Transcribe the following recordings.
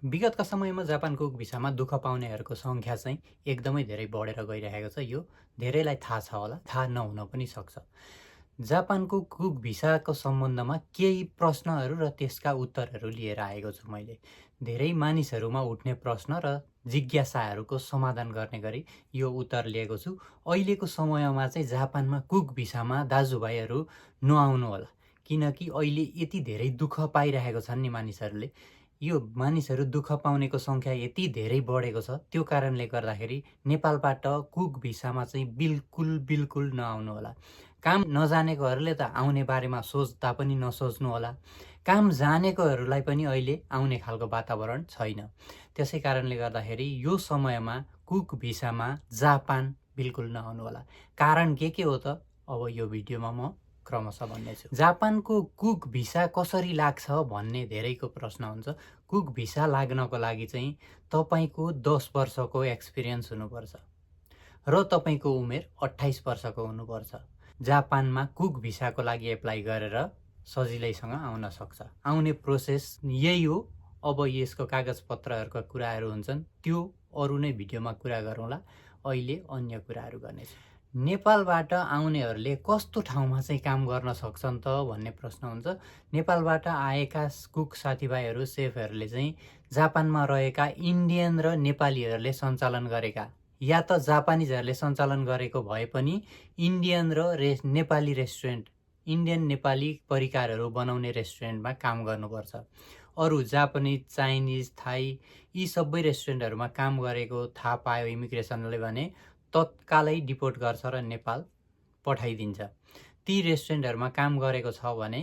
विगतका समयमा जापानको भिसामा दुःख पाउनेहरूको सङ्ख्या चाहिँ एकदमै धेरै बढेर गइरहेको छ। यो धेरैलाई थाहा छ होला, थाहा नहुन पनि सक्छ। जापानको कुक भिसाको सम्बन्धमा केही प्रश्नहरू र त्यसका उत्तरहरू लिएर आएको छु मैले। धेरै मानिसहरूमा उठ्ने प्रश्न र जिज्ञासाहरूको समाधान गर्ने गरी यो उत्तर लिएको छु। अहिलेको समयमा चाहिँ जापानमा कुक भिसामा दाजुभाइहरू नआउनु होला, किनकि अहिले यति धेरै दुःख पाइरहेको छन् नि मानिसहरूले। यो मानिसहरू दुःख पाउनेको सङ्ख्या यति धेरै बढेको छ, त्यो कारणले गर्दाखेरि नेपालबाट कुक भिसामा चाहिँ बिल्कुल नआउनु होला। काम नजानेकोहरूले त आउने बारेमा सोच्दा पनि नसोच्नु होला। काम जानेकोहरूलाई पनि अहिले आउने खालको वातावरण छैन। त्यसै कारणले गर्दाखेरि यो समयमा कुक भिसामा जापान बिल्कुल नआउनु होला। कारण के हो त? अब यो भिडियोमा म क्रमशः भन्नेछु। जापानको कुक भिसा कसरी लाग्छ भन्ने धेरैको प्रश्न हुन्छ। कुक भिसा लाग्नको लागि चाहिँ तपाईँको 10 वर्षको एक्सपिरियन्स हुनुपर्छ र तपाईँको उमेर 28 वर्षको हुनुपर्छ। जापानमा कुक भिसाको लागि एप्लाई गरेर सजिलैसँग आउन सक्छ। आउने प्रोसेस यही हो। अब यसको कागजपत्रहरूको कुराहरू हुन्छन्, त्यो अरू नै भिडियोमा कुरा गरौँला। अहिले अन्य कुराहरू गर्नेछु। नेपालबाट आउनेहरूले कस्तो ठाउँमा चाहिँ काम गर्न सक्छन् त भन्ने प्रश्न हुन्छ। नेपालबाट आएका कुक साथीभाइहरू, सेफहरूले चाहिँ जापानमा रहेका इन्डियन र नेपालीहरूले सञ्चालन गरेका, या त जापानिजहरूले सञ्चालन गरेको भए पनि इन्डियन र नेपाली रेस्टुरेन्ट, इन्डियन नेपाली परिकारहरू बनाउने रेस्टुरेन्टमा काम गर्नुपर्छ। अरू जापानिज, चाइनिज, थाई यी सबै रेस्टुरेन्टहरूमा काम गरेको थाहा पायो इमिग्रेसनले भने तत्कालै डिपोर्ट गर्छ र नेपाल पठाइदिन्छ। ती रेस्टुरेन्टहरूमा काम गरेको छ भने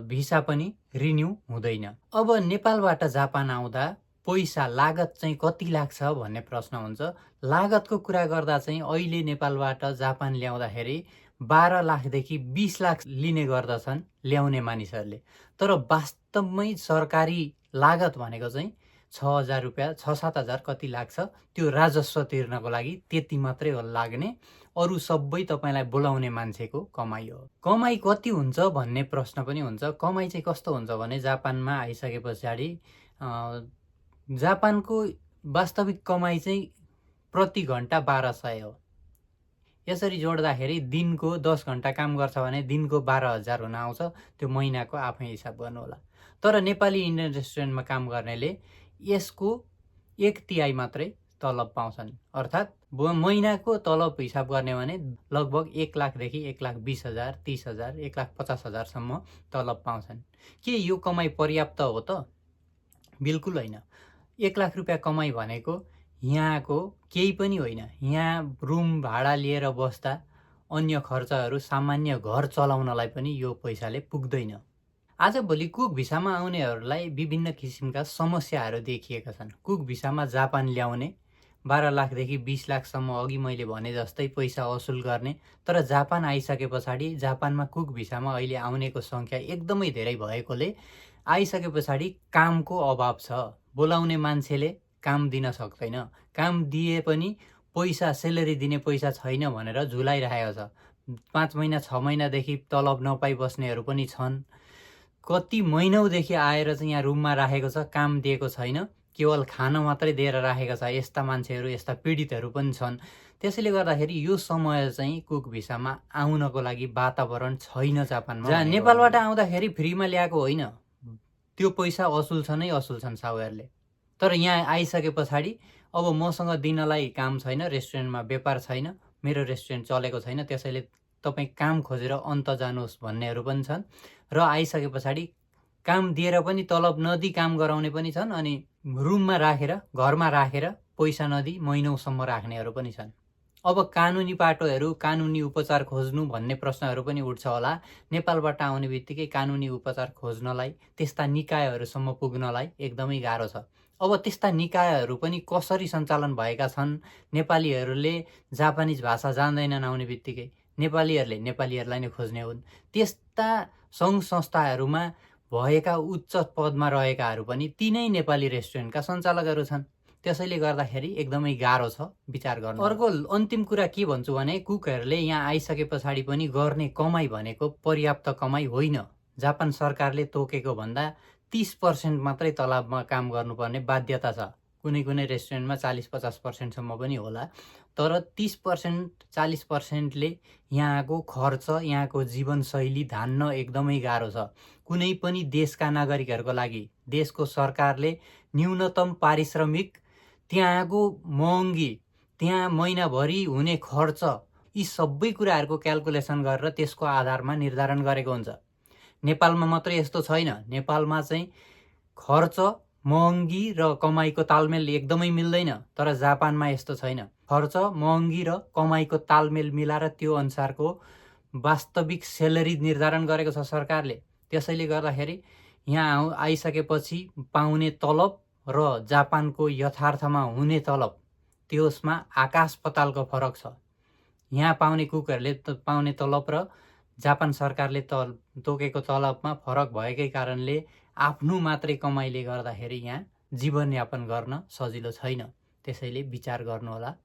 भिसा पनि रिन्यू हुँदैन। अब नेपालबाट जापान आउँदा पैसा लागत चाहिँ कति लाग्छ भन्ने प्रश्न हुन्छ। लागतको कुरा गर्दा चाहिँ अहिले नेपालबाट जापान ल्याउँदाखेरि 12 लाखदेखि 20 लाख लिने गर्दछन् ल्याउने मानिसहरूले। तर वास्तवमै सरकारी लागत भनेको चाहिँ 6,000 रुपियाँ, 6-7 हजार कति लाग्छ, त्यो राजस्व तिर्नको लागि त्यति मात्रै हो लाग्ने। अरू सबै तपाईँलाई बोलाउने मान्छेको कमाइ हो। कमाइ कति हुन्छ भन्ने प्रश्न पनि हुन्छ। कमाइ चाहिँ कस्तो हुन्छ भने जापानमा आइसके पछाडि जापानको वास्तविक कमाइ चाहिँ प्रति घन्टा 1200 हो। यसरी जोड्दाखेरि दिनको 10 घन्टा काम गर्छ भने दिनको 12,000 हुन आउँछ। त्यो महिनाको आफै हिसाब गर्नु होला। तर नेपाली इन्डियन रेस्टुरेन्टमा काम गर्नेले यसको 1/3 मात्रै तलब पाउँछन्। अर्थात् महिनाको तलब हिसाब गर्ने भने लगभग 1 लाखदेखि 1,20,000, 30,000, 1,50,000सम्म तलब पाउँछन्। के यो कमाइ पर्याप्त हो त? बिल्कुल होइन। 1 लाख रुपियाँ कमाइ भनेको यहाँको केही पनि होइन। यहाँ रुम भाडा लिएर बस्दा अन्य खर्चहरू, सामान्य घर चलाउनलाई पनि यो पैसाले पुग्दैन। आजभोलि कुक भिसामा आउनेहरूलाई विभिन्न किसिमका समस्याहरू देखिएका छन्। कुक भिसामा जापान ल्याउने 12 लाखदेखि 20 लाखसम्म अघि मैले भने जस्तै पैसा असुल गर्ने। तर जापान आइसके पछाडि जापानमा कुक भिसामा अहिले आउनेको सङ्ख्या एकदमै धेरै भएकोले आइसके पछाडि कामको अभाव छ। बोलाउने मान्छेले काम दिन सक्दैन। काम दिए पनि पैसा, सेलेरी दिने पैसा छैन भनेर झुलाइरहेको छ। 5 महिना 6 महिनादेखि तलब नपाई बस्नेहरू पनि छन्। कति महिनौदेखि आएर चाहिँ यहाँ रुममा राखेको छ, काम दिएको छैन, केवल खाना मात्रै दिएर राखेको छ। यस्ता मान्छेहरू, यस्ता पीडितहरू पनि छन्। त्यसैले गर्दाखेरि यो समय चाहिँ कुक भिसामा आउनको लागि वातावरण छैन जापानमा। जहाँ नेपालबाट आउँदाखेरि फ्रीमा ल्याएको होइन, त्यो पैसा असुल छन् साउहरूले। तर यहाँ आइसके पछाडि अब मसँग दिनलाई काम छैन, रेस्टुरेन्टमा व्यापार छैन, मेरो रेस्टुरेन्ट चलेको छैन, त्यसैले तपाईँ काम खोजेर अन्त जानुहोस् भन्नेहरू पनि छन्। र आइसके पछाडि काम दिएर पनि तलब नदी काम गराउने पनि छन्। अनि रुममा राखेर, घरमा राखेर पैसा नदी महिनौसम्म राख्नेहरू पनि छन्। अब कानुनी बाटोहरू, कानुनी उपचार खोज्नु भन्ने प्रश्नहरू पनि उठ्छ होला। नेपालबाट आउने बित्तिकै कानुनी उपचार खोज्नलाई, त्यस्ता निकायहरूसम्म पुग्नलाई एकदमै गाह्रो छ। अब त्यस्ता निकायहरू पनि कसरी सञ्चालन भएका छन्? नेपालीहरूले जापानिज भाषा जान्दैनन्, आउने बित्तिकै नेपालीहरूले नेपालीहरूलाई नै खोज्ने हुन्। त्यस्ता सङ्घ संस्थाहरूमा भएका उच्च पदमा रहेकाहरू पनि तिनै नेपाली रेस्टुरेन्टका सञ्चालकहरू छन्। त्यसैले गर्दाखेरि एकदमै गाह्रो छ विचार गर्न। अर्को अन्तिम कुरा के भन्छु भने कुकहरूले यहाँ आइसके पछाडि पनि गर्ने कमाइ भनेको पर्याप्त कमाइ होइन। जापान सरकारले तोकेको भन्दा 30% मात्रै तलबमा काम गर्नुपर्ने बाध्यता छ। कुनै कुनै रेस्टुरेन्टमा 40-50% पनि होला। तर 30% 40%ले यहाँको खर्च, यहाँको जीवनशैली धान्न एकदमै गाह्रो छ। कुनै पनि देशका नागरिकहरूको लागि देशको सरकारले न्यूनतम पारिश्रमिक, त्यहाँको महँगी, त्यहाँ महिनाभरि हुने खर्च, यी सबै कुराहरूको क्याल्कुलेसन गरेर त्यसको आधारमा निर्धारण गरेको हुन्छ। नेपालमा मात्रै यस्तो छैन। नेपालमा चाहिँ खर्च, महँगी र कमाइको तालमेल एकदमै मिल्दैन। तर जापानमा यस्तो छैन। खर्च, महँगी र कमाइको तालमेल मिलाएर त्यो अनुसारको वास्तविक सेलेरी निर्धारण गरेको छ सरकारले। त्यसैले गर्दाखेरि यहाँ आइसकेपछि पाउने तलब र जापानको यथार्थमा हुने तलब, त्यसमा आकाश पातालको फरक छ। यहाँ पाउने कुकहरूले पाउने तलब र जापान सरकारले तोकेको तलबमा फरक भएकै कारणले आफ्नो मात्रै कमाइले गर्दाखेरि यहाँ जीवनयापन गर्न सजिलो छैन। त्यसैले विचार गर्नुहोला।